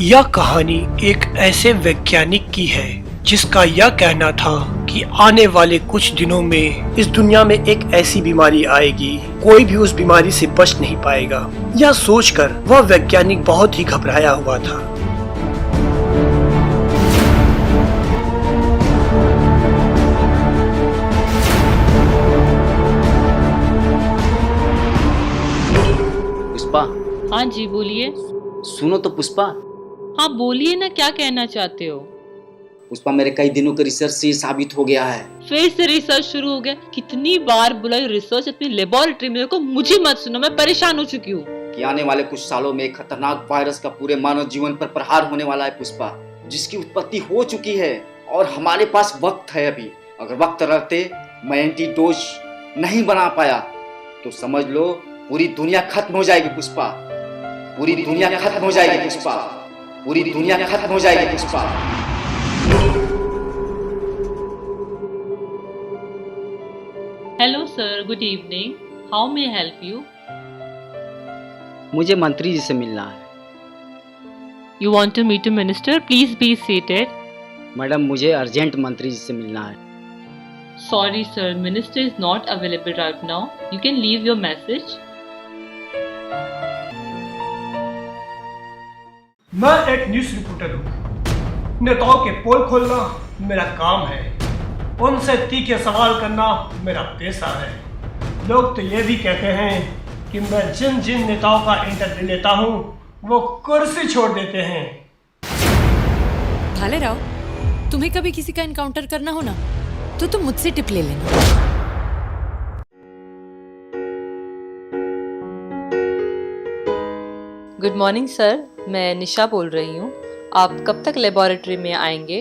यह कहानी एक ऐसे वैज्ञानिक की है जिसका यह कहना था कि आने वाले कुछ दिनों में इस दुनिया में एक ऐसी बीमारी आएगी, कोई भी उस बीमारी से बच नहीं पाएगा। यह सोचकर वह वैज्ञानिक बहुत ही घबराया हुआ था। पुष्पा। हाँ जी बोलिए। सुनो तो पुष्पा। हाँ बोलिए ना, क्या कहना चाहते हो? पुष्पा, मेरे कई दिनों के रिसर्च से साबित हो गया है। फिर से रिसर्च शुरू हो गया? कितनी बार बोला रिसर्च अपनी लेबोरेटरी में देखो, मुझे मत सुनो, मैं परेशान हो चुकी हूँ। कि आने वाले कुछ सालों में एक खतरनाक वायरस का पूरे मानव जीवन पर प्रहार होने वाला है पुष्पा, जिसकी उत्पत्ति हो चुकी है और हमारे पास वक्त है अभी। अगर वक्त रहते मैं एंटीडोज नहीं बना पाया तो समझ लो पूरी दुनिया खत्म हो जाएगी पुष्पा। पूरी दुनिया खत्म हो जाएगी पुष्पा। पूरी दुनिया खत्म हो जाएगी Pushpa. Hello sir, good evening, how may I help you? मुझे मंत्री जी से मिलना है। You want to meet a minister? Please be seated. Madam, मुझे अर्जेंट मंत्री जी से मिलना है। Sorry sir, minister is not available right now, you can leave your message. मैं एक न्यूज रिपोर्टर हूँ। नेताओं के पोल खोलना मेरा काम है, उनसे तीखे सवाल करना मेरा पेशा है। लोग तो ये भी कहते हैं कि मैं जिन जिन नेताओं का इंटरव्यू लेता हूँ वो कुर्सी छोड़ देते हैं। भालेराव, तुम्हें कभी किसी का एनकाउंटर करना हो ना तो तुम मुझसे टिप ले लेना। गुड मॉर्निंग सर, मैं निशा बोल रही हूँ। आप कब तक लेबोरेटरी में आएंगे?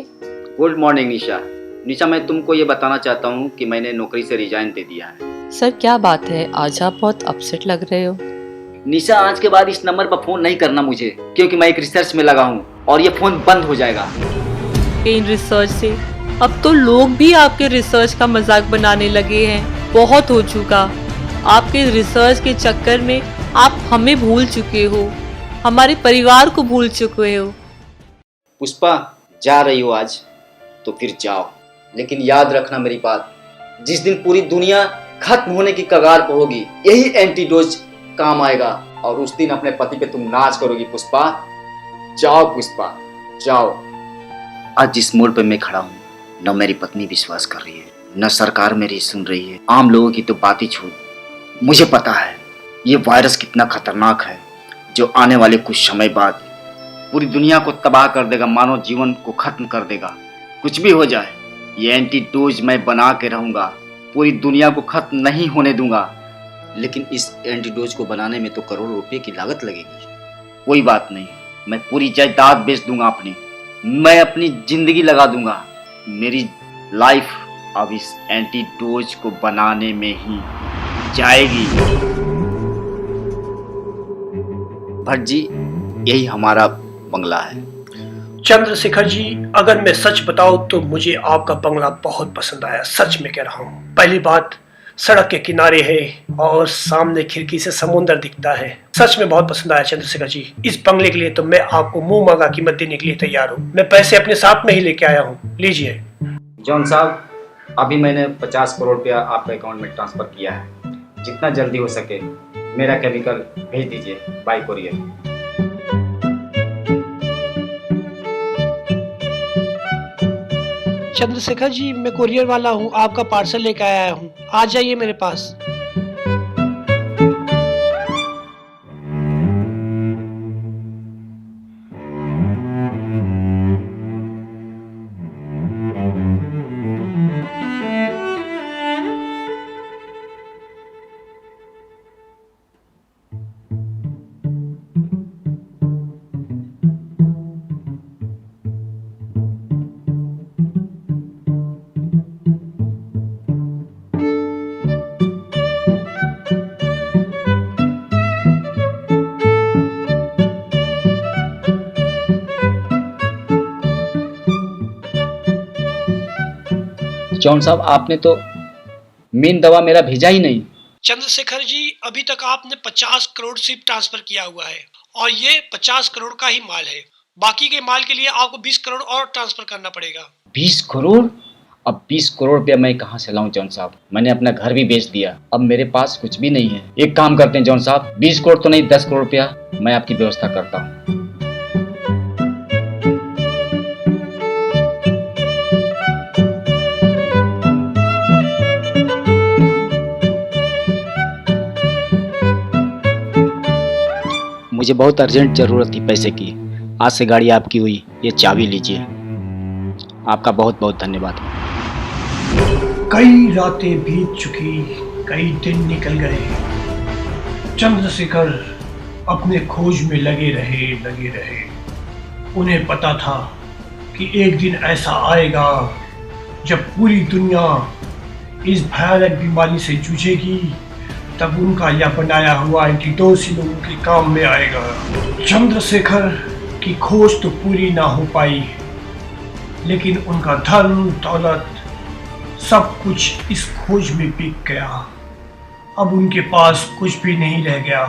गुड मॉर्निंग निशा। निशा, मैं तुमको ये बताना चाहता हूँ कि मैंने नौकरी से रिजाइन दे दिया है। सर क्या बात है, आज आप बहुत अपसेट लग रहे हो। निशा, आज के बाद इस नंबर पर फोन नहीं करना मुझे, क्योंकि मैं एक रिसर्च में लगा हूँ और ये फोन बंद हो जाएगा। इन रिसर्च से अब तो लोग भी आपके रिसर्च का मजाक बनाने लगे हैं। बहुत हो चुका, आपके रिसर्च के चक्कर में आप हमें भूल चुके हो, हमारे परिवार को भूल चुके हो। पुष्पा, जा रही हो आज तो फिर जाओ, लेकिन याद रखना मेरी बात, जिस दिन पूरी दुनिया खत्म होने की कगार पर होगी यही एंटीडोज काम आएगा और उस दिन अपने पति पे तुम नाच करोगी पुष्पा। जाओ पुष्पा, जाओ। आज जिस मोड़ पे मैं खड़ा हूँ न मेरी पत्नी विश्वास कर रही है, न सरकार मेरी सुन रही है, आम लोगों की तो बात ही छोड़। मुझे पता है ये वायरस कितना खतरनाक है, जो आने वाले कुछ समय बाद पूरी दुनिया को तबाह कर देगा, मानव जीवन को खत्म कर देगा। कुछ भी हो जाए, ये एंटीडोज मैं बना के रहूंगा, पूरी दुनिया को खत्म नहीं होने दूंगा। लेकिन इस एंटीडोज को बनाने में तो करोड़ों रुपए की लागत लगेगी। कोई बात नहीं, मैं पूरी जायदाद बेच दूंगा अपनी, मैं अपनी जिंदगी लगा दूंगा। मेरी लाइफ अब इस एंटीडोज को बनाने में ही जाएगी। भट्ट जी, यही हमारा बंगला है। चंद्रशेखर जी, अगर मैं सच बताऊं तो मुझे आपका बंगला बहुत पसंद आया, सच में कह रहा हूँ। पहली बात, सड़क के किनारे है और सामने खिड़की से समुद्र दिखता है, सच में बहुत पसंद आया चंद्रशेखर जी। इस बंगले के लिए तो मैं आपको मुंह मांगा कीमत देने के लिए तैयार हूँ। मैं पैसे अपने साथ में ही लेके आया हूँ, लीजिए। जॉन साहब, अभी मैंने 50 करोड़ रुपया आपके अकाउंट में ट्रांसफर किया है, जितना जल्दी हो सके मेरा केमिकल भेज दीजिए बाय कोरियर। चंद्रशेखर जी, मैं कोरियर वाला हूँ, आपका पार्सल लेकर आया हूँ, आ जाइए मेरे पास। जॉन साहब, आपने तो मेन दवा मेरा भेजा ही नहीं। चंद्रशेखर जी, अभी तक आपने 50 करोड़ सिर्फ ट्रांसफर किया हुआ है और ये 50 करोड़ का ही माल है। बाकी के माल के लिए आपको 20 करोड़ और ट्रांसफर करना पड़ेगा। 20 करोड़? अब 20 करोड़ रुपया मैं कहाँ से लाऊं जॉन साहब? मैंने अपना घर भी बेच दिया, अब मेरे पास कुछ भी नहीं है। एक काम करते हैं जॉन साहब, 20 करोड़ तो नहीं, 10 करोड़ रुपया मैं आपकी व्यवस्था करता हूँ। मुझे बहुत अर्जेंट जरूरत थी पैसे की, आज से गाड़ी आपकी हुई, ये चाबी लीजिए। आपका बहुत बहुत धन्यवाद। कई रातें बीत चुकी, कई दिन निकल गए। चंद्रशेखर अपने खोज में लगे रहे। उन्हें पता था कि एक दिन ऐसा आएगा जब पूरी दुनिया इस भयानक बीमारी से जूझेगी, तब उनका यह बनाया हुआ एंटीडोट ही लोगों के काम में आएगा। चंद्रशेखर की खोज तो पूरी ना हो पाई, लेकिन उनका धन दौलत सब कुछ इस खोज में बिक गया। अब उनके पास कुछ भी नहीं रह गया।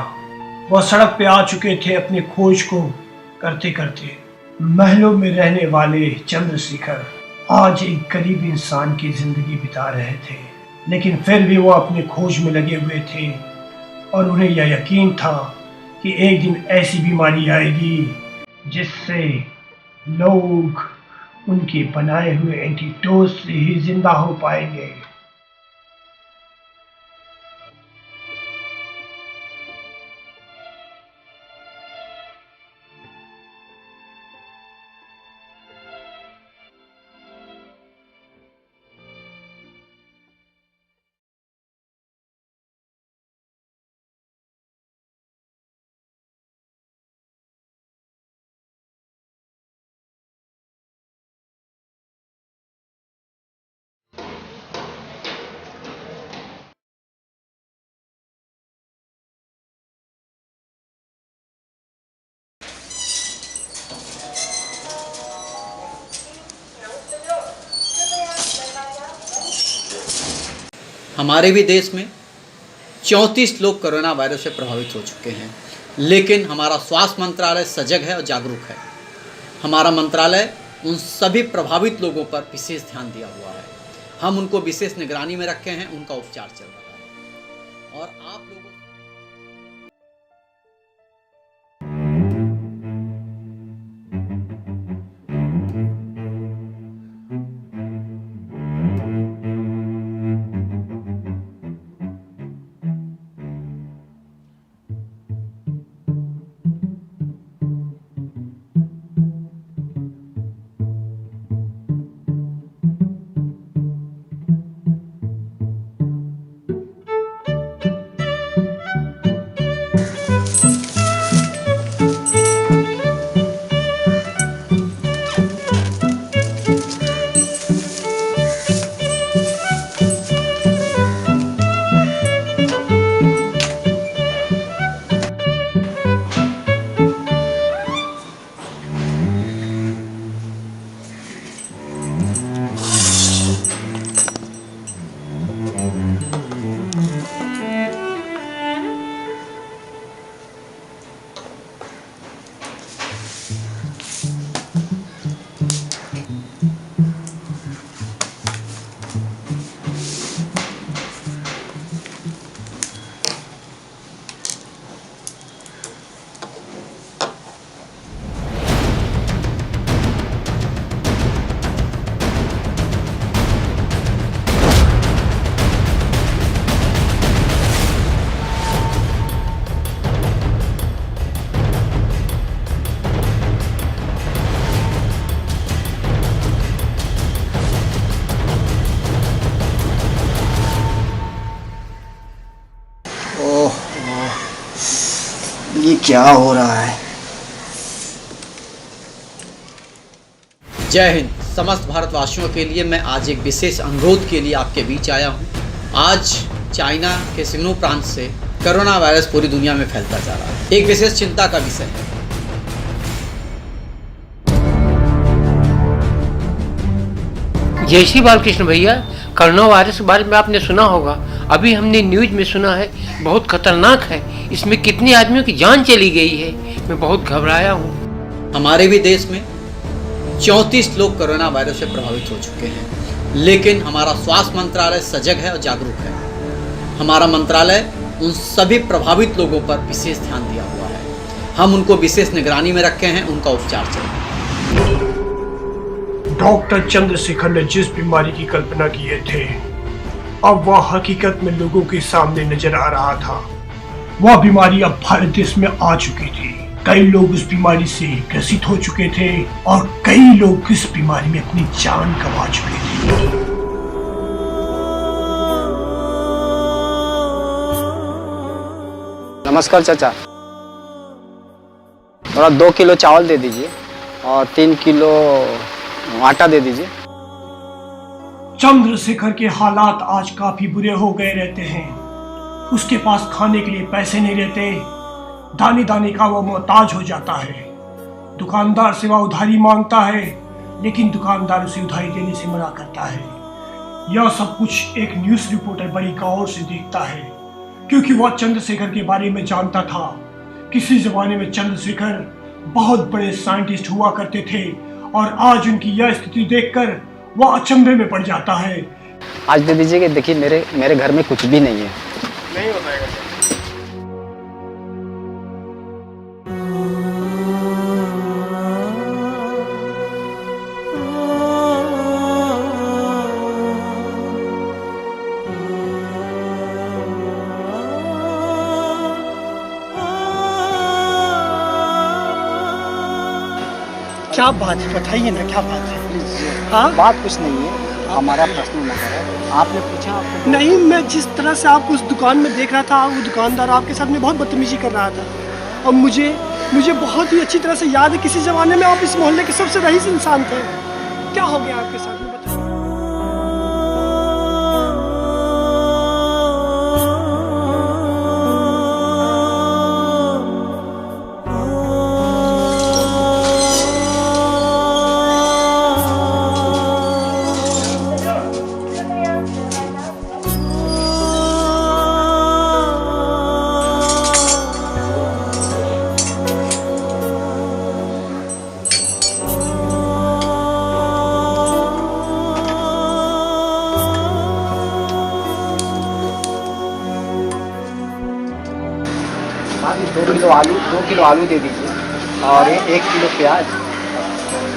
वह सड़क पे आ चुके थे अपने खोज को करते करते। महलों में रहने वाले चंद्रशेखर आज एक गरीब इंसान की जिंदगी बिता रहे थे, लेकिन फिर भी वो अपने खोज में लगे हुए थे और उन्हें यह यकीन था कि एक दिन ऐसी बीमारी आएगी जिससे लोग उनके बनाए हुए एंटीडोट से ही जिंदा हो पाएंगे। हमारे भी देश में 34 लोग कोरोना वायरस से प्रभावित हो चुके हैं, लेकिन हमारा स्वास्थ्य मंत्रालय सजग है और जागरूक है। हमारा मंत्रालय उन सभी प्रभावित लोगों पर विशेष ध्यान दिया हुआ है। हम उनको विशेष निगरानी में रखे हैं, उनका उपचार चल रहा है। और आप लोगों ये क्या हो रहा है? जय हिंद। समस्त भारतवासियों के लिए मैं आज एक विशेष अनुरोध के लिए आपके बीच आया हूँ। आज चाइना के सिंगनू प्रांत से कोरोना वायरस पूरी दुनिया में फैलता जा रहा है, एक विशेष चिंता का विषय है। जय श्री बालकृष्ण भैया, कोरोना वायरस के बारे में आपने सुना होगा। अभी हमने न्यूज में सुना है, बहुत खतरनाक है। इसमें कितने आदमियों की जान चली गई है। मैं बहुत घबराया हूँ। हमारे भी देश में 34 लोग कोरोना वायरस से प्रभावित हो चुके हैं, लेकिन हमारा स्वास्थ्य मंत्रालय सजग है और जागरूक है। हमारा मंत्रालय उन सभी प्रभावित लोगों पर विशेष ध्यान दिया हुआ है। हम उनको विशेष निगरानी में रखे हैं, उनका उपचार चल रहा है। डॉक्टर चंद्रशेखर ने जिस बीमारी की कल्पना किए थे, अब वह हकीकत में लोगों के सामने नजर आ रहा था। वह बीमारी अब भारत देश में आ चुकी थी। कई लोग उस बीमारी से ग्रसित हो चुके थे और कई लोग इस बीमारी में अपनी जान गंवा चुके थे। नमस्कार चाचा, थोड़ा 2 किलो चावल दे दीजिए और 3 किलो आटा दे दीजिए। चंद्रशेखर के हालात आज काफी बुरे हो गए रहते हैं। उसके पास खाने के लिए पैसे नहीं रहते, दाने दाने का वो मोहताज हो जाता है। दुकानदार से वह उधारी मांगता है, लेकिन दुकानदार उसे उधारी देने से मना करता है। यह सब कुछ एक न्यूज़ रिपोर्टर बड़ी गौर से देखता है, क्योंकि वह चंद्रशेखर के बारे में जानता था। किसी जमाने में चंद्रशेखर बहुत बड़े साइंटिस्ट हुआ करते थे और आज उनकी यह स्थिति देखकर वह अचंभे में पड़ जाता है। आज दे दीजिए कि देखिए मेरे घर में कुछ भी नहीं है। नहीं हो पाएगा। क्या बात है, बताइए ना, क्या बात है? हाँ? बात कुछ नहीं है, हमारा पर्सनल मैटर है। आपने पूछा आपको? नहीं, मैं जिस तरह से आपको उस दुकान में देख रहा था, वो दुकानदार आपके साथ में बहुत बदतमीजी कर रहा था और मुझे बहुत ही अच्छी तरह से याद है, किसी ज़माने में आप इस मोहल्ले के सबसे रईस इंसान थे। क्या हो गया आपके साथ में, बताइए। हाँ, 2 किलो आलू दे दीजिए और 1 किलो प्याज,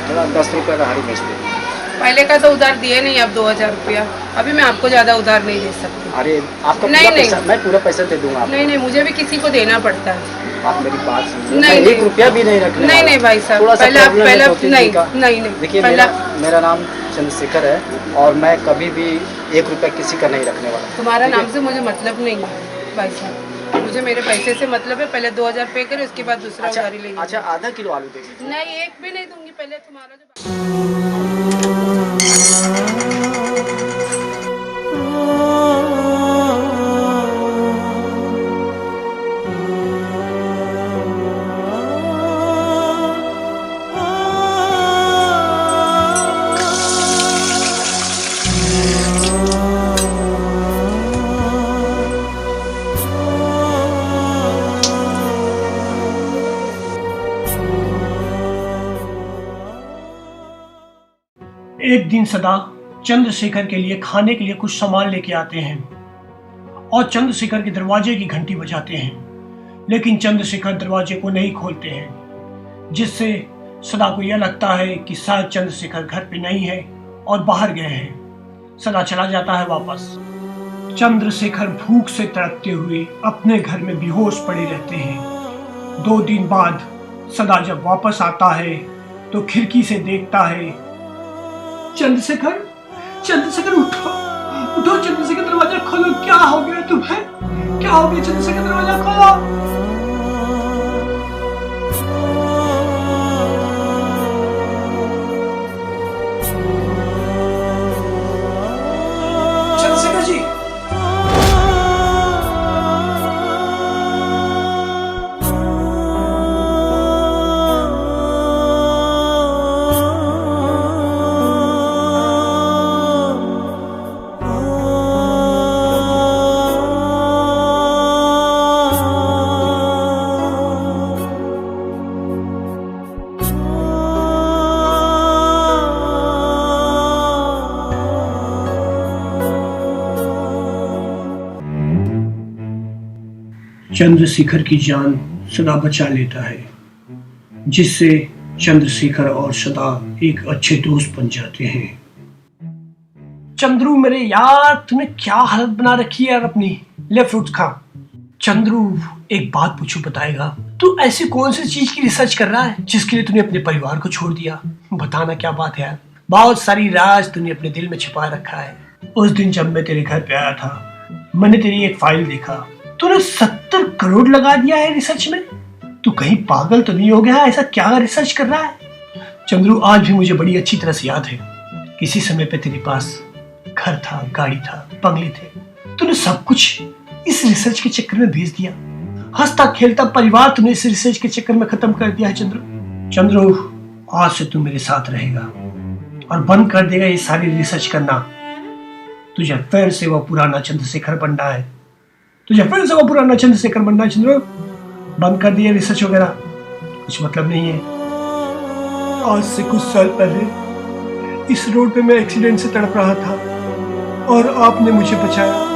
थोड़ा 10 रुपये का हरी मिर्च दे दीजिए। पहले का तो उधार दिए नहीं, अब 2000 रुपया। अभी मैं आपको ज़्यादा उधार नहीं दे सकती। अरे आपका नहीं, पूरा नहीं। पैसा, मैं पूरा पैसा दे दूंगा आपको। नहीं, मुझे भी किसी को देना पड़ता है। आप मेरी बात सुनिए। नहीं, मैं 1 रुपया भी नहीं रखने वाला। नहीं भाई साहब, थोड़ा सा पहले आप problem है पहले 2-3 नहीं दिन का। नहीं देखिए, पहले मेरा नाम चंद्रशेखर है और मैं कभी भी 1 रुपया किसी का नहीं रखने वाला। तुम्हारा नाम से मुझे मतलब नहीं है भाई साहब, मुझे मेरे पैसे से मतलब है। पहले 2000 पे करे, उसके बाद दूसरा उधारी लेंगे। अच्छा, आधा किलो आलू दे दीजिए। नहीं, एक भी नहीं दूंगी। पहले तुम्हारा जो एक दिन सदा चंद्रशेखर के लिए खाने के लिए कुछ सामान लेके आते हैं और चंद्रशेखर के दरवाजे की घंटी बजाते हैं, लेकिन चंद्रशेखर दरवाजे को नहीं खोलते हैं, जिससे सदा को यह लगता है कि शायद चंद्रशेखर घर पे नहीं है और बाहर गए हैं। सदा चला जाता है वापस। चंद्रशेखर भूख से तड़पते हुए अपने घर में बेहोश पड़े रहते हैं। 2 दिन बाद सदा जब वापस आता है तो खिड़की से देखता है, चंद्रशेखर उठो उठो, चंद्रशेखर दरवाजा खोलो, क्या हो गया तुम्हें, क्या हो गया, चंद्रशेखर दरवाजा खोलो। चंद्रशेखर जी, चंद्रशेखर की जान सदा बचा लेता है, जिससे चंद्रशेखर और सदा एक अच्छे दोस्त बन जाते हैं। चंद्रू मेरे यार, तूने क्या हालत बना रखी है यार अपनी। ले फ्रूट्स खा। चंद्रू एक बात पूछूं, बताएगा? तू ऐसी कौन सी चीज की रिसर्च कर रहा है जिसके लिए तूने अपने परिवार को छोड़ दिया? बताना क्या बात है यार। बहुत सारी राज तूने अपने दिल में छिपा रखा है। उस दिन जब मैं तेरे घर पे आया था, मैंने तेरी एक फाइल देखा। तूने 70 करोड़ लगा दिया है रिसर्च में। तू कहीं पागल तो नहीं हो गया? ऐसा क्या रिसर्च कर रहा है? चंद्रू आज भी मुझे बड़ी अच्छी तरह से याद है, किसी समय पे तेरे पास घर था, गाड़ी था, बंगले थे। तूने सब कुछ इस रिसर्च के चक्कर में भेज दिया। हंसता खेलता परिवार तूने इस रिसर्च के चक्कर में खत्म कर दिया है चंद्रू। चंद्रू आज से तू मेरे साथ रहेगा और बंद कर देगा ये सारी रिसर्च करना। तुझे फिर से वो पुराना चंद्रशेखर बनना है। चंद्रू बंद कर दिया रिसर्च वगैरह, कुछ मतलब नहीं है। आज से कुछ साल पहले इस रोड पे मैं एक्सीडेंट से तड़प रहा था और आपने मुझे बचाया।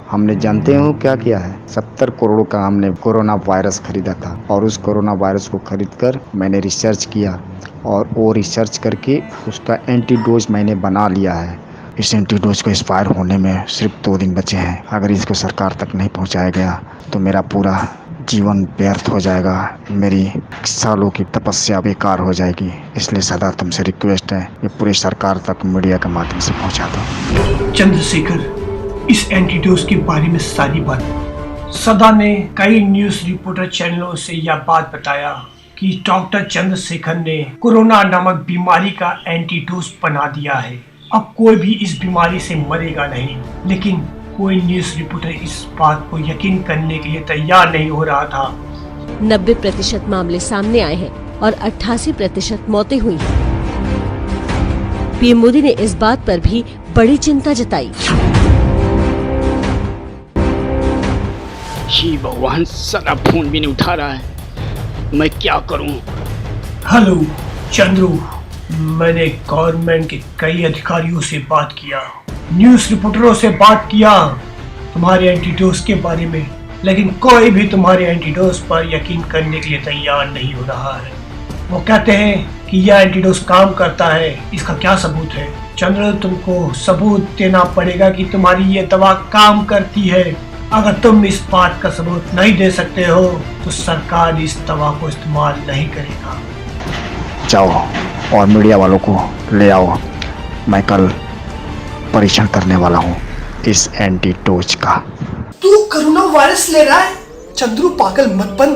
हमने जानते हो क्या किया है? 70 करोड़ का हमने कोरोना वायरस खरीदा था और उस कोरोना वायरस को खरीदकर मैंने रिसर्च किया और वो रिसर्च करके उसका एंटीडोज मैंने बना लिया है। इस एंटीडोज को एक्सपायर होने में सिर्फ 2 दिन बचे हैं। अगर इसको सरकार तक नहीं पहुंचाया गया तो मेरा पूरा जीवन व्यर्थ हो जाएगा, मेरी सालों की तपस्या बेकार हो जाएगी। इसलिए सदा तुमसे रिक्वेस्ट है कि पूरी सरकार तक मीडिया के माध्यम से पहुँचा दो। चंद्रशेखर, इस एंटीडोज के बारे में सारी बात सदा ने कई न्यूज रिपोर्टर चैनलों से यह बात बताया कि डॉक्टर चंद्रशेखर ने कोरोना नामक बीमारी का एंटीडोज बना दिया है। अब कोई भी इस बीमारी से मरेगा नहीं, लेकिन कोई न्यूज रिपोर्टर इस बात को यकीन करने के लिए तैयार नहीं हो रहा था। 90% मामले सामने आए हैं और 88% मौतें हुई हैं। पीएम मोदी ने इस बात पर भी बड़ी चिंता जताई। ही भगवान, सारा फोन भी नहीं उठा रहा है, मैं क्या करूं? हेलो चंद्रू, मैंने गवर्नमेंट के कई अधिकारियों से बात किया, न्यूज रिपोर्टरों से बात किया तुम्हारे एंटीडोज के बारे में, लेकिन कोई भी तुम्हारे एंटीडोज पर यकीन करने के लिए तैयार नहीं हो रहा है। वो कहते हैं कि यह एंटीडोज काम करता है। इसका क्या सबूत है? चंद्रू, तुमको सबूत देना पड़ेगा कि तुम्हारी ये दवा काम करती है। अगर तुम इस बात का सबूत नहीं दे सकते हो तो सरकार इस दवा को इस्तेमाल नहीं करेगा। जाओ और मीडिया वालों को ले आओ, मैं कल परीक्षण करने वाला हूँ इस एंटीडोज का। तू कोरोना वायरस ले रहा है? चंद्रू पागल मत बन,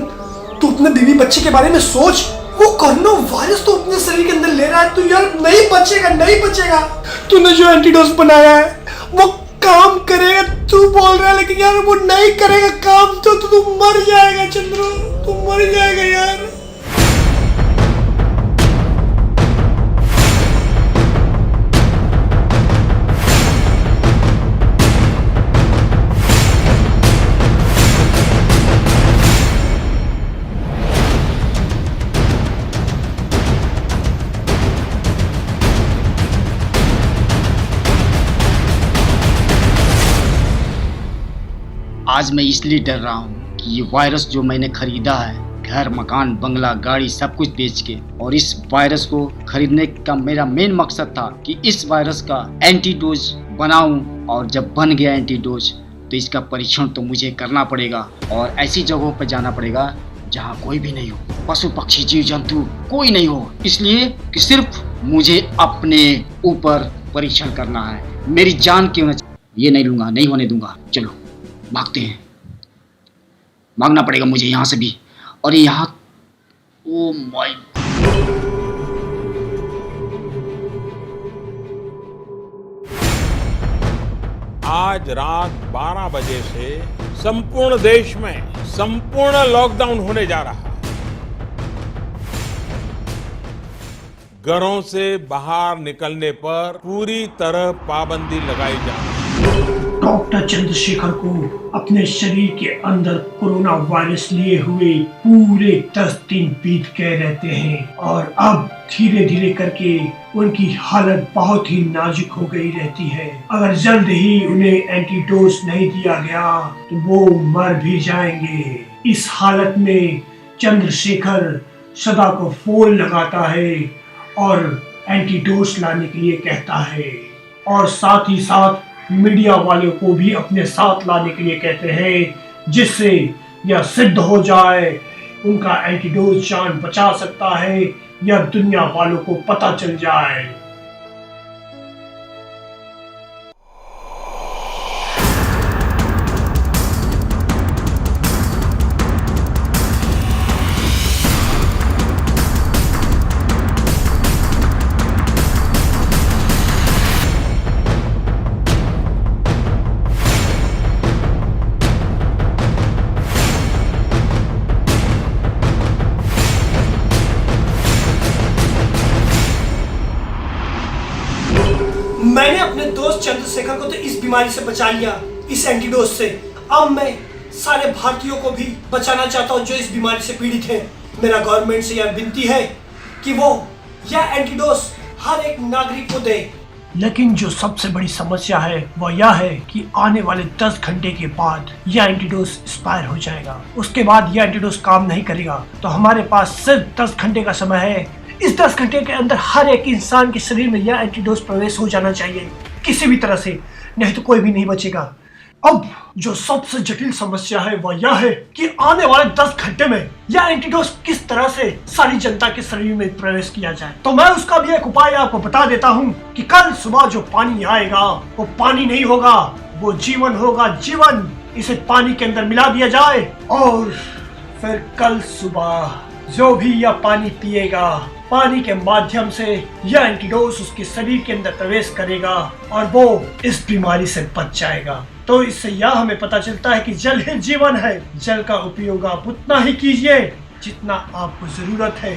तू अपने बीवी बच्चे के बारे में सोच। वो कोरोना वायरस तो अपने शरीर के अंदर ले रहा है, तू यार नहीं बचेगा। तूने जो एंटीडोज बनाया है वो काम करेगा तू बोल रहा है, लेकिन यार वो नहीं करेगा काम तो तू मर जाएगा चंद्रू, तू मर जाएगा यार। आज मैं इसलिए डर रहा हूँ कि ये वायरस जो मैंने खरीदा है, घर, मकान, बंगला, गाड़ी सब कुछ बेच के, और इस वायरस को खरीदने का मेरा मेन मकसद था कि इस वायरस का एंटीडोज बनाऊं, और जब बन गया एंटीडोज तो इसका परीक्षण तो मुझे करना पड़ेगा और ऐसी जगहों पर जाना पड़ेगा जहाँ कोई भी नहीं हो, पशु पक्षी जीव जंतु कोई नहीं हो, इसलिए कि सिर्फ मुझे अपने ऊपर परीक्षण करना है। मेरी जान क्यों न, ये नहीं लूंगा, नहीं होने दूंगा। चलो भागते हैं, भागना पड़ेगा मुझे यहाँ से भी। और यहाँ, ओ माय आज रात 12 बजे से संपूर्ण देश में संपूर्ण लॉकडाउन होने जा रहा है। घरों से बाहर निकलने पर पूरी तरह पाबंदी लगाई जा रही है। डॉक्टर चंद्रशेखर को अपने शरीर के अंदर कोरोना वायरस लिए हुए पूरे 10 दिन बीत गए रहते हैं और अब धीरे धीरे करके उनकी हालत बहुत ही नाजुक हो गई रहती है। अगर जल्द ही उन्हें एंटीडोज नहीं दिया गया तो वो मर भी जाएंगे। इस हालत में चंद्रशेखर सदा को फोन लगाता है और एंटीडोज लाने के लिए कहता है और साथ ही साथ मीडिया वालों को भी अपने साथ लाने के लिए कहते हैं, जिससे यह सिद्ध हो जाए उनका एंटीडोज जान बचा सकता है या दुनिया वालों को पता चल जाए। मैंने अपने दोस्त चंद्रशेखर को तो इस बीमारी से बचा लिया, इस एंटीडोज से। अब मैं सारे भारतीयों को भी बचाना चाहता हूँ जो इस बीमारी से पीड़ित हैं। मेरा गवर्नमेंट से यह विनती है कि वो यह एंटीडोज हर एक नागरिक को दे। लेकिन जो सबसे बड़ी समस्या है वो यह है कि आने वाले 10 घंटे के बाद यह एंटीडोज एक्सपायर हो जाएगा। उसके बाद यह एंटीडोज काम नहीं करेगा, तो हमारे पास सिर्फ 10 घंटे का समय है। इस 10 घंटे के अंदर हर एक इंसान के शरीर में यह एंटीडोज प्रवेश हो जाना चाहिए किसी भी तरह से, नहीं तो कोई भी नहीं बचेगा। अब जो सबसे जटिल समस्या है वह यह है कि आने वाले 10 घंटे में यह एंटीडोज किस तरह से सारी जनता के शरीर में प्रवेश किया जाए। तो मैं उसका भी एक उपाय आपको बता देता हूँ कि कल सुबह जो पानी आएगा वो पानी नहीं होगा, वो जीवन होगा, जीवन। इसे पानी के अंदर मिला दिया जाए और फिर कल सुबह जो भी यह पानी पिएगा, पानी के माध्यम से यह एंटीडोज उसके शरीर के अंदर प्रवेश करेगा और वो इस बीमारी से बच जाएगा। तो इससे यह हमें पता चलता है कि जल ही जीवन है। जल का उपयोग आप उतना ही कीजिए जितना आपको जरूरत है।